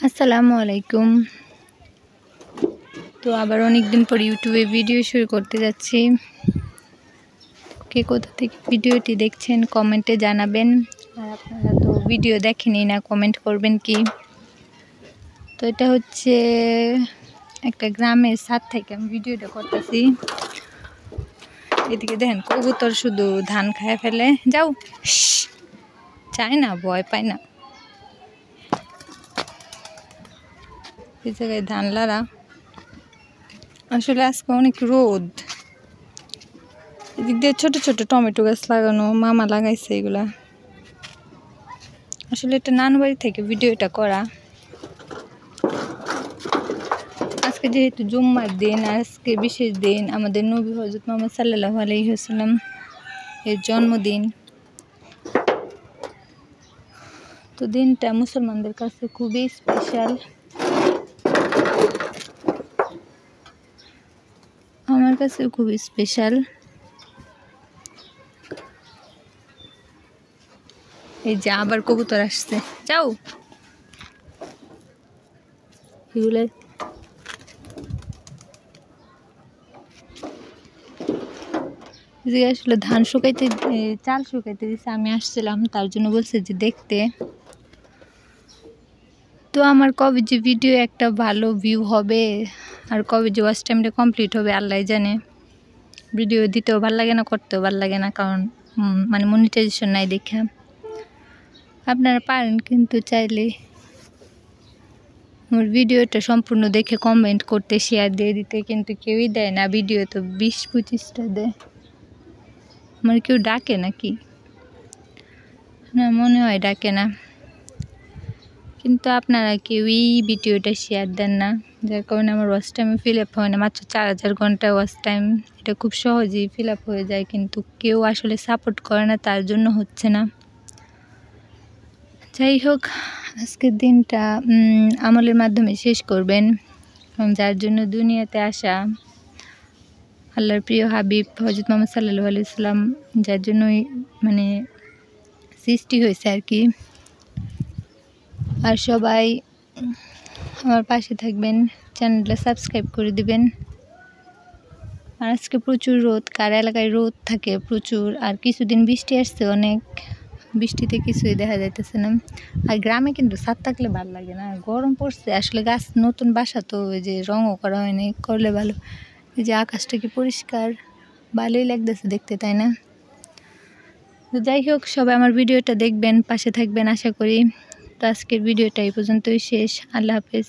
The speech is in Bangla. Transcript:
আসসালামু আলাইকুম। তো আবার অনেক দিন পর ইউটিউবে ভিডিও শুরু করতে যাচ্ছি। কে কোথা থেকে ভিডিওটি দেখছেন কমেন্টে জানাবেন। আর আপনারা তো ভিডিও দেখেনই না, কমেন্ট করবেন কি। তো এটা হচ্ছে একটা গ্রামের ছাদ থেকে আমি ভিডিওটা করতেছি। এদিকে দেখেন কবুতর শুধু ধান খায় ফেলে। যাও, চায় না, ভয় পায় না। এই জায়গায় ধান লাড়া। আসলে আজকে অনেক রোদ। এদিক দিয়ে ছোট ছোট টমেটো গাছ লাগানো, মামা লাগাইছে এগুলা। আসলে এটা নানু বাড়ি থেকে ভিডিওটা করা। আজকে যেহেতু জুম্মার দিন, আজকে বিশেষ দিন, আমাদের নবী হযরত মুহাম্মদ সাল্লাল্লাহু আলাইহি ওয়াসাল্লাম এর জন্মদিন। তো দিনটা মুসলমানদের কাছে খুবই স্পেশাল। আমার কাছে খুবই স্পেশাল। এই যে আবার কবুতর আসছে, যাও। এগুলো আসলে ধান শুকাইতে, চাল শুকাইতে দিচ্ছে। আমি আসছিলাম, তার জন্য বলছে যে দেখতে। তো আমার কবে যে ভিডিও একটা ভালো ভিউ হবে আর কবে যে ওয়াচ টাইমটা কমপ্লিট হবে আল্লাহ জানে। ভিডিও দিতেও ভালো লাগে না, করতেও ভালো লাগে না, কারণ মানে মনিটাইজেশন নাই দেখে। আপনারা পারেন কিন্তু চাইলে আমার ভিডিওটা সম্পূর্ণ দেখে কমেন্ট করতে, শেয়ার দিয়ে দিতে, কিন্তু কেউই দেয় না। ভিডিও তো 20-25টা দেয়। আমার কেউ ডাকে নাকি? না, মনে হয় ডাকে না। কিন্তু আপনারা কেউই ভিডিওটা শেয়ার দেন না, যার কারণে আমার ওয়াচ টাইম ফিল আপ হয় না। মাত্র 4000 ঘন্টা ওয়াচ টাইম, এটা খুব সহজেই ফিল আপ হয়ে যায়, কিন্তু কেউ আসলে সাপোর্ট করে না, তার জন্য হচ্ছে না। যাই হোক, আজকের দিনটা আমলের মাধ্যমে শেষ করবেন, যার জন্য দুনিয়াতে আসা, আল্লাহর প্রিয় হাবিব হযরত মুহাম্মদ সাল্লাল্লাহু আলাইহি ওয়াসাল্লাম, যার জন্যই মানে সৃষ্টি হয়েছে আর কি। আর সবাই আমার পাশে থাকবেন, চ্যানেলটা সাবস্ক্রাইব করে দিবেন। আর আজকে প্রচুর রোদ, কার এলাকায় রোদ থাকে প্রচুর। আর কিছুদিন বৃষ্টি আসছে অনেক, বৃষ্টিতে কিছুই দেখা যাইতেছে না। আর গ্রামে কিন্তু ছাদ থাকলে ভালো লাগে না, গরম পড়ছে। আসলে গাছ নতুন বাসা তো, ওই যে রঙও করা হয়নি, করলে ভালো। এই যে আকাশটা কি পরিষ্কার, ভালোই লাগতেছে দেখতে, তাই না? তো যাই হোক, সবাই আমার ভিডিওটা দেখবেন, পাশে থাকবেন আশা করি। তো আজকের ভিডিওটা এই পর্যন্তই শেষ। আল্লাহ হাফেজ।